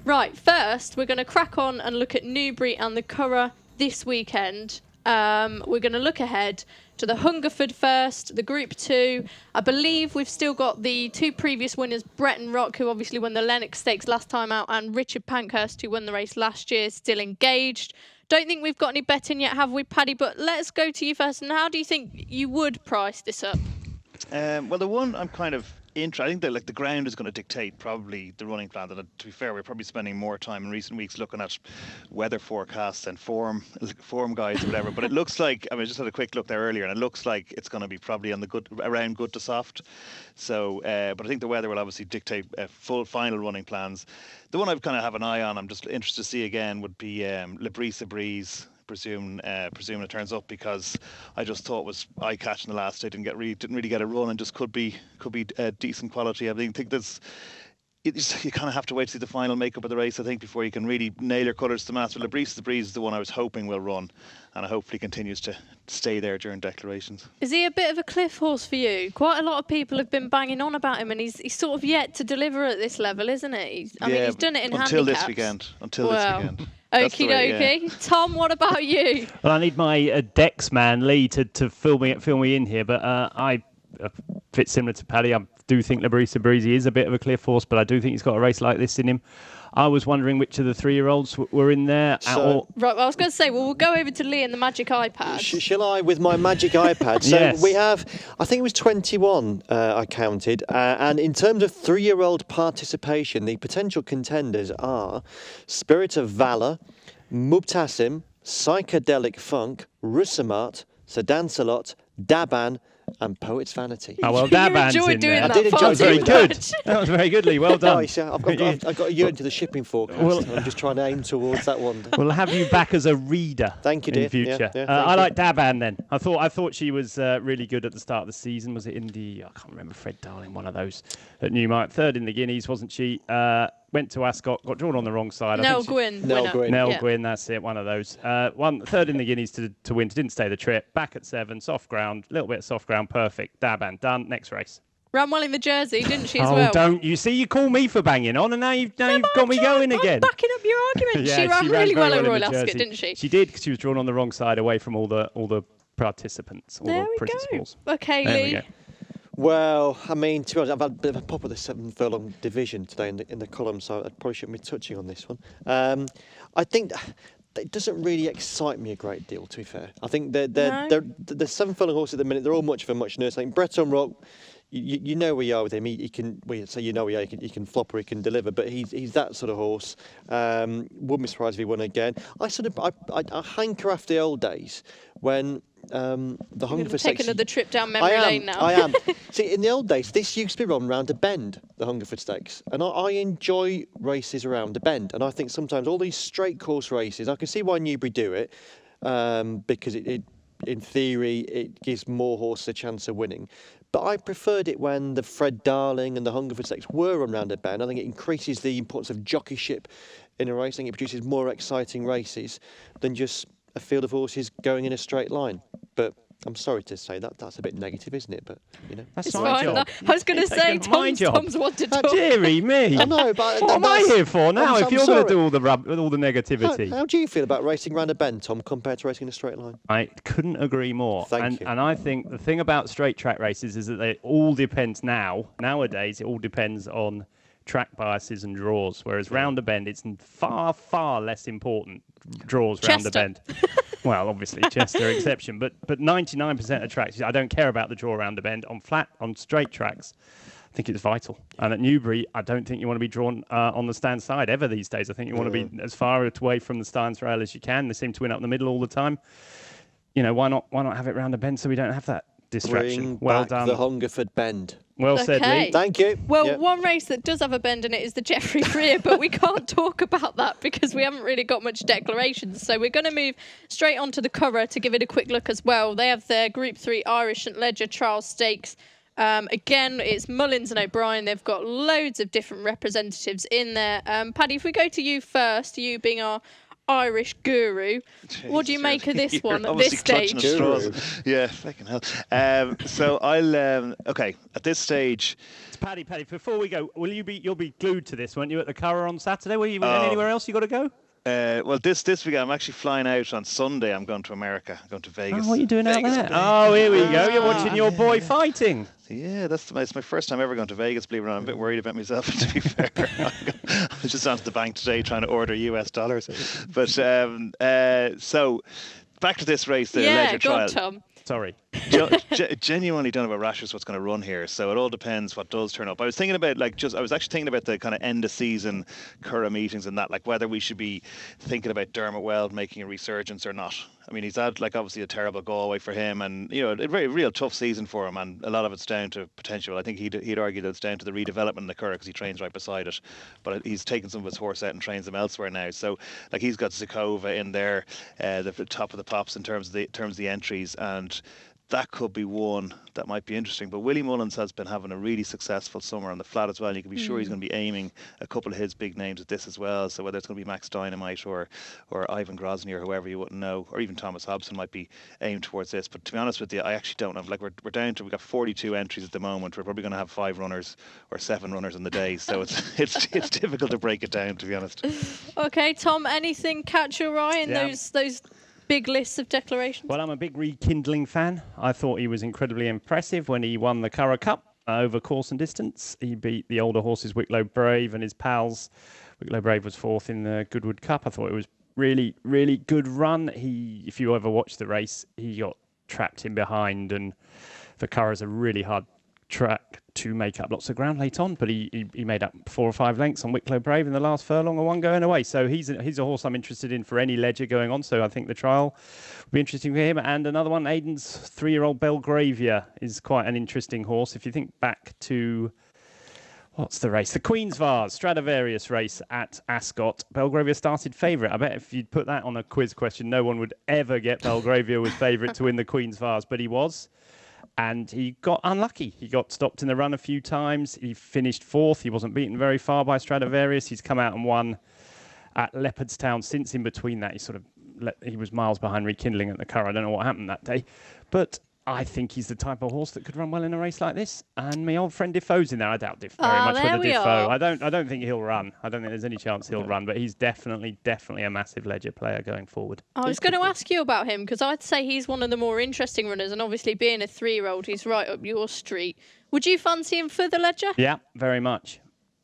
Right, first we're going to crack on and look at Newbury and the Curragh this weekend. We're going to look ahead to the Hungerford first, the Group 2. I believe we've still got the two previous winners, Bretton Rock, who obviously won the Lennox Stakes last time out, and Richard Pankhurst, who won the race last year, still engaged. Don't think we've got any betting yet, have we, Paddy? But let's go to you first. And how do you think you would price this up? Well, the one I'm kind of I think that the ground is going to dictate probably the running plan. That, to be fair, we're probably spending more time in recent weeks looking at weather forecasts and form guides or whatever. But it looks like, I just had a quick look there earlier, and it looks like it's going to be probably on the around good to soft. So, but I think the weather will obviously dictate full final running plans. The one I've kind of have an eye on, I'm just interested to see again, would be Le Brise Breeze. Presume it turns up, because I just thought it was eye-catching the last day. Didn't really get a run, and just could be decent quality. I think you kind of have to wait to see the final makeup of the race, I think, before you can really nail your colours to mass. But Le Brise is the one I was hoping will run, and hopefully continues to stay there during declarations. Is he a bit of a cliff horse for you? Quite a lot of people have been banging on about him, and he's sort of yet to deliver at this level, isn't he? I mean, he's done it in until handicaps. this weekend. Okie dokie. Tom, what about you? Well, I need my Dex man Lee to fill me in here, but I fit similar to Paddy. I do think Le Brise is a bit of a cliff horse, but I do think he's got a race like this in him. I was wondering which of the 3-year-olds were in there. Right, well, I was going to say, we'll go over to Lee and the magic iPad. Shall I with my magic iPad? So yes. We have, I think it was 21 I counted. And in terms of 3-year-old participation, the potential contenders are Spirit of Valor, Mubtasim, Psychedelic Funk, Russamat, Sir Dancelot, Daban, and Poet's Vanity. Oh, well, Daban's in there. I did enjoy That was very doing good. that. That was very good, Lee. Well done. Nice, yeah. I've got a year into the shipping forecast. Well, I'm just trying to aim towards that one. We'll have you back as a reader. Thank you, in dear. future. Yeah, I like Daban then. I thought she was really good at the start of the season. Was it in the? I can't remember. Fred Darling, one of those at Newmarket. Third in the Guineas, wasn't she? Went to Ascot, got drawn on the wrong side. Nell Gwynn. Nell Gwynn, that's it, one of those. Third in the Guineas to win, didn't stay the trip. Back at 7, soft ground, little bit of soft ground, perfect. Daban, done. Next race. Ran well in the jersey, didn't she, as well? Oh, don't you see? You call me for banging on, and now you've got me going again. I'm backing up your argument. Yeah, she ran really well at Royal Ascot, jersey. didn't she? She did, because she was drawn on the wrong side, away from all the participants, all the principals. Okay, there Lee. we go. Well, I mean, to be honest, I've had a bit of a pop of the 7 furlong division today in the column, so I probably shouldn't be touching on this one. I think it doesn't really excite me a great deal, to be fair. I think the 7 furlong horses at the minute, they're all much of a muchness. I think Bretton Rock, you know where you are with him. He can flop or he can deliver, but he's that sort of horse. Wouldn't be surprised if he won again. I hanker after the old days when the Hungerford Stakes. Taking another trip down memory lane now. I am. See, in the old days, this used to be run round a bend, the Hungerford Stakes, and I enjoy races around a bend. And I think sometimes all these straight course races, I can see why Newbury do it, because it in theory it gives more horses a chance of winning. But I preferred it when the Fred Darling and the Hungerford Stakes were run round a bend. I think it increases the importance of jockeyship in a race. I think it produces more exciting races than just a field of horses going in a straight line. But I'm sorry to say that's a bit negative, isn't it? But that's it's my fine. job. I was going to say Tom's wanted to talk. Deary me. I know, but what am I here for now? If you're going to do all the negativity, how do you feel about racing round a bend, Tom, compared to racing in a straight line? I couldn't agree more. Thank you. And I think the thing about straight track races is that they all depends nowadays. It all depends on track biases and draws, whereas round a bend it's far less important. Draws round the bend. Well, obviously Chester exception, but 99% of tracks, I don't care about the draw around the bend. On straight tracks, I think it's vital. And at Newbury, I don't think you want to be drawn on the stand side ever these days. I think you want to be as far away from the stance rail as you can. They seem to win up the middle all the time. Why not have it round the bend so we don't have that distraction? Bring back the Hungerford Bend. Well said, Lee. Thank you. Well, one race that does have a bend in it is the Geoffrey Freer, but we can't talk about that because we haven't really got much declarations. So we're going to move straight on to the Curragh to give it a quick look as well. They have their Group 3 Irish St Leger Trial Stakes. Again, it's Mullins and O'Brien. They've got loads of different representatives in there. Paddy, if we go to you first, you being our Irish guru. What do you make of this one at this stage? Yeah, fucking hell. So I'll okay at this stage. Paddy, before we go, you'll be glued to this, won't you, at the Curragh on Saturday? Will you anywhere else you got to go? Well, this weekend I'm actually flying out on Sunday. I'm going to America. I'm going to Vegas. Oh, what are you doing out there? Oh, here we go. You're watching your boy fighting. Yeah, it's my first time ever going to Vegas, believe it or not. I'm a bit worried about myself, to be fair. I was just down to the bank today trying to order US dollars. But so back to this race, the Leisure Trial. Yeah, go on, Tom. Sorry. Genuinely don't have a rash as what's going to run here, so it all depends what does turn up. I was thinking about I was actually thinking about the kind of end of season Curragh meetings and that, like whether we should be thinking about Dermot Weld making a resurgence or not. I mean, he's had obviously a terrible Galway for him, and a very real tough season for him, and a lot of it's down to potential. I think he'd argue that it's down to the redevelopment in the Curragh because he trains right beside it, but he's taken some of his horse out and trains them elsewhere now. So he's got Zakova in there, the top of the pops in terms of the entries, and that could be one that might be interesting. But Willie Mullins has been having a really successful summer on the flat as well. And you can be sure he's going to be aiming a couple of his big names at this as well. So whether it's going to be Max Dynamite or Ivan Grozny or whoever, you wouldn't know, or even Thomas Hobson might be aimed towards this. But to be honest with you, I actually don't know. We're down to, we've got 42 entries at the moment. We're probably going to have 5 runners or 7 runners in the day. So it's difficult to break it down, to be honest. Okay, Tom, anything catch your eye in those big lists of declarations? Well, I'm a big Rekindling fan. I thought he was incredibly impressive when he won the Curragh Cup over course and distance. He beat the older horses Wicklow Brave and his pals. Wicklow Brave was 4th in the Goodwood Cup. I thought it was really, really good run. If you ever watched the race, he got trapped in behind, and the Curragh's a really hard track to make up lots of ground late on, but he made up 4 or 5 lengths on Wicklow Brave in the last furlong and 1 going away. So he's a horse I'm interested in for any Leger going on. So I think the trial will be interesting for him. And another one, Aidan's 3-year-old Belgravia is quite an interesting horse. If you think back to what's the race? The Queen's Vase, Stradivarius race at Ascot. Belgravia started favourite. I bet if you'd put that on a quiz question, no one would ever get Belgravia was favourite to win the Queen's Vase, but he was. And he got unlucky. He got stopped in the run a few times. He finished 4th. He wasn't beaten very far by Stradivarius. He's come out and won at Leopardstown since. In between that, he was miles behind Rekindling at the Curragh. I don't know what happened that day. But I think he's the type of horse that could run well in a race like this. And my old friend Defoe's in there. I doubt very much with the Defoe. I don't think he'll run. I don't think there's any chance he'll run. But he's definitely a massive Leger player going forward. I was going to ask you about him because I'd say he's one of the more interesting runners. And obviously being a 3-year-old, he's right up your street. Would you fancy him for the Leger? Yeah, very much.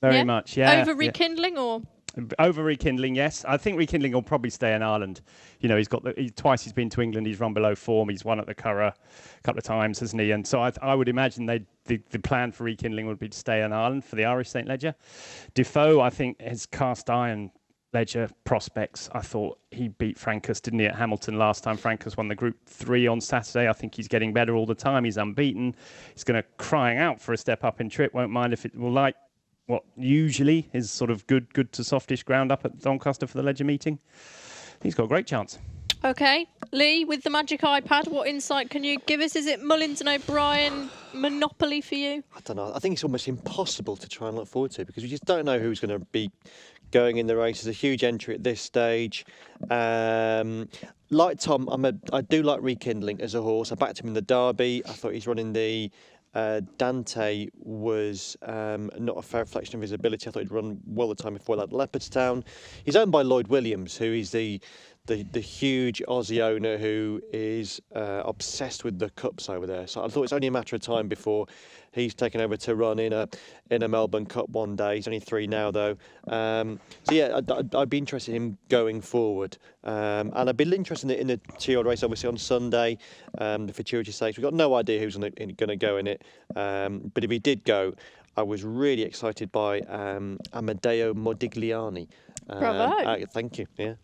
Very much, yeah. Over Rekindling or...? Over Rekindling, yes. I think Rekindling will probably stay in Ireland. He's got twice he's been to England. He's run below form. He's won at the Curragh a couple of times, hasn't he? And so I would imagine the plan for Rekindling would be to stay in Ireland for the Irish St. Leger. Defoe, I think, has cast iron Leger prospects. I thought he beat Frankus, didn't he, at Hamilton last time? Frankus won the Group 3 on Saturday. I think he's getting better all the time. He's unbeaten. He's going to crying out for a step up in trip. Won't mind if it will like what usually is sort of good to softish ground up at Doncaster for the Leger meeting. He's got a great chance. Okay. Lee, with the magic iPad, what insight can you give us? Is it Mullins and O'Brien monopoly for you? I don't know. I think it's almost impossible to try and look forward to because we just don't know who's going to be going in the race. There's a huge entry at this stage. Like Tom, I do like Rekindling as a horse. I backed him in the Derby. I thought he's running the... Dante was not a fair reflection of his ability. I thought he'd run well the time before that at Leopardstown. He's owned by Lloyd Williams, who is the huge Aussie owner who is obsessed with the cups over there. So I thought it's only a matter of time before he's taken over to run in a Melbourne Cup one day. He's only 3 now though. So yeah, I'd be interested in him going forward. And I'd be interested in the 2-year-old race obviously on Sunday, the Futurity Stakes. We've got no idea who's going to go in it. But if he did go, I was really excited by Amedeo Modigliani. Bravo. Thank you. Yeah.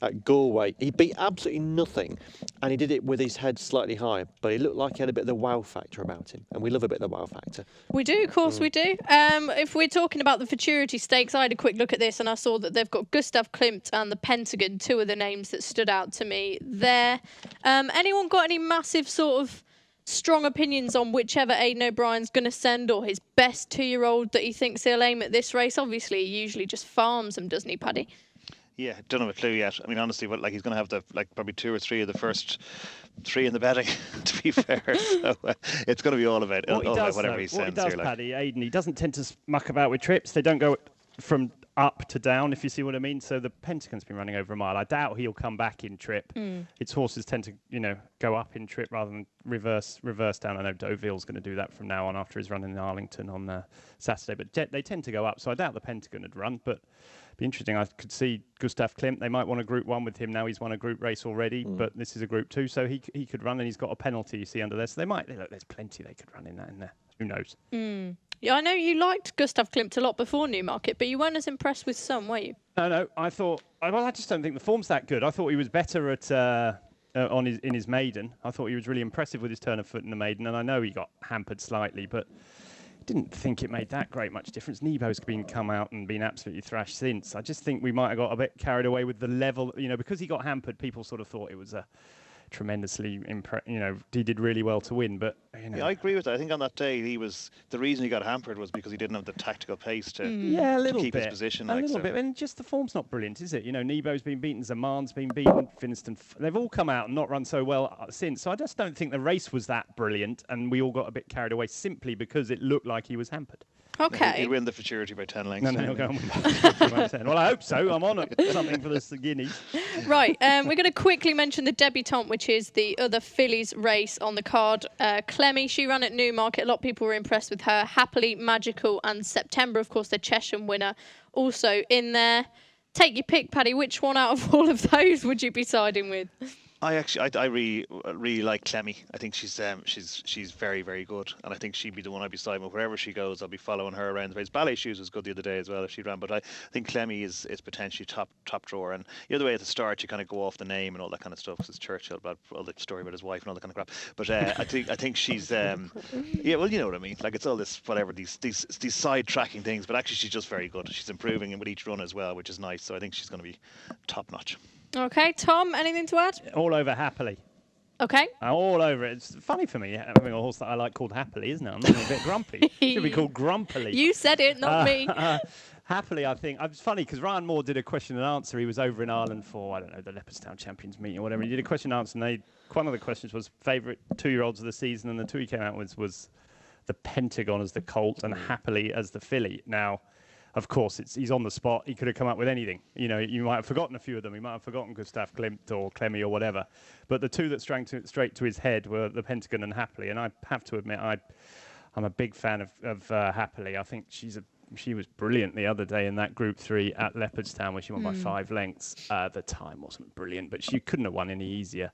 At Galway. He beat absolutely nothing, and he did it with his head slightly high, but he looked like he had a bit of the wow factor about him, and we love a bit of the wow factor. We do, of course we do. If we're talking about the Futurity Stakes, I had a quick look at this, and I saw that they've got Gustav Klimt and the Pentagon, 2 of the names that stood out to me there. Anyone got any massive sort of strong opinions on whichever Aidan O'Brien's going to send or his best 2-year-old that he thinks he'll aim at this race? Obviously, he usually just farms them, doesn't he, Paddy? Yeah, don't have a clue yet. I mean, honestly, but like he's going to have probably 2 or 3 of the first 3 in the betting. To be fair, so it's going to be all about whatever he sends does, here. Like. Paddy, Aidan, he doesn't tend to muck about with trips. They don't go from up to down, if you see what I mean. So the Pentagon's been running over a mile. I doubt he'll come back in trip. Its horses tend to, go up in trip rather than reverse down. I know Deauville's going to do that from now on after his run in Arlington on Saturday, but they tend to go up. So I doubt the Pentagon would run, but be interesting. I could see Gustav Klimt. They might want a Group 1 with him now. He's won a group race already, but this is a Group 2, so he could run, and he's got a penalty, you see, under there. So there's plenty they could run in there. Who knows? Yeah, I know you liked Gustav Klimt a lot before Newmarket, but you weren't as impressed with some, were you? No. I just don't think the form's that good. I thought he was better at in his maiden. I thought he was really impressive with his turn of foot in the maiden, and I know he got hampered slightly, but didn't think it made that great much difference. Nebo's come out and been absolutely thrashed since. I just think we might have got a bit carried away with the level, because he got hampered. People sort of thought it was a tremendously, he did really well to win. But yeah, I agree with that. I think on that day the reason he got hampered was because he didn't have the tactical pace to keep his position. A little bit, and just the form's not brilliant, is it? Nebo's been beaten, Zaman's been beaten, Finiston. They've all come out and not run so well since. So I just don't think the race was that brilliant, and we all got a bit carried away simply because it looked like he was hampered. Okay. He'd win the futurity by 10 lengths. No, he'll go on with 10. Well, I hope so. I'm on something for the Guineas. Right, we're going to quickly mention the debutante, which is the other fillies race on the card. Clemmy, she ran at Newmarket. A lot of people were impressed with her. Happily, Magical, and September, of course, the Chesham winner, also in there. Take your pick, Paddy. Which one out of all of those would you be siding with? I really like Clemmy. I think she's very, very good, and I think she'd be the one I'd be siding with. Wherever she goes, I'll be following her around the race. Ballet Shoes was good the other day as well if she ran, but I think Clemmy is potentially top drawer. And the other way at the start, you kind of go off the name and all that kind of stuff because it's Churchill, about all the story about his wife and all that kind of crap. But I think she's yeah, well, you know what I mean. Like it's all this whatever these side tracking things, but actually she's just very good. She's improving with each run as well, which is nice. So I think she's going to be top notch. Okay, Tom, anything to add? All over Happily. Okay. All over it. It's funny for me having a horse that I like called Happily, isn't it? I'm a bit grumpy. Should be called Grumpily. You said it, not me. Happily, I think. It's funny because Ryan Moore did a question and answer. He was over in Ireland for, I don't know, the Leopardstown Champions meeting or whatever. He did a question and answer, and one of the questions was favourite 2-year-olds of the season, and the two he came out with was the Pentagon as the colt and Happily as the filly. Now, of course, he's on the spot. He could have come up with anything. You might have forgotten a few of them. He might have forgotten Gustav Klimt or Clemmy or whatever. But the two that sprang straight to his head were the Pentagon and Happily. And I have to admit, I'm a big fan of Happily. I think she was brilliant the other day in that Group 3 at Leopardstown, where she won by 5 lengths. The time wasn't brilliant, but she couldn't have won any easier.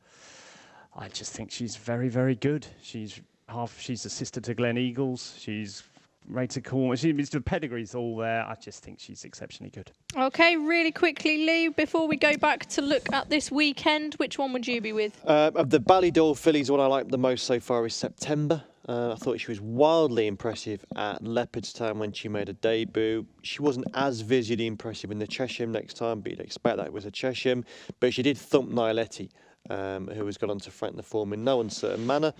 I just think she's very, very good. She's a sister to Glen Eagles. She's rated cool. The pedigree's all there. I just think she's exceptionally good. Okay, really quickly, Lee, before we go back to look at this weekend, which one would you be with? Of the Ballydor fillies, what I like the most so far is September. I thought she was wildly impressive at Leopardstown when she made a debut. She wasn't as visually impressive in the Chesham next time, but you'd expect that it was a Chesham. But she did thump Niletti, who has gone on to frank the form in no uncertain manner.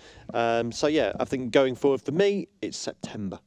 So, yeah, I think going forward for me, it's September.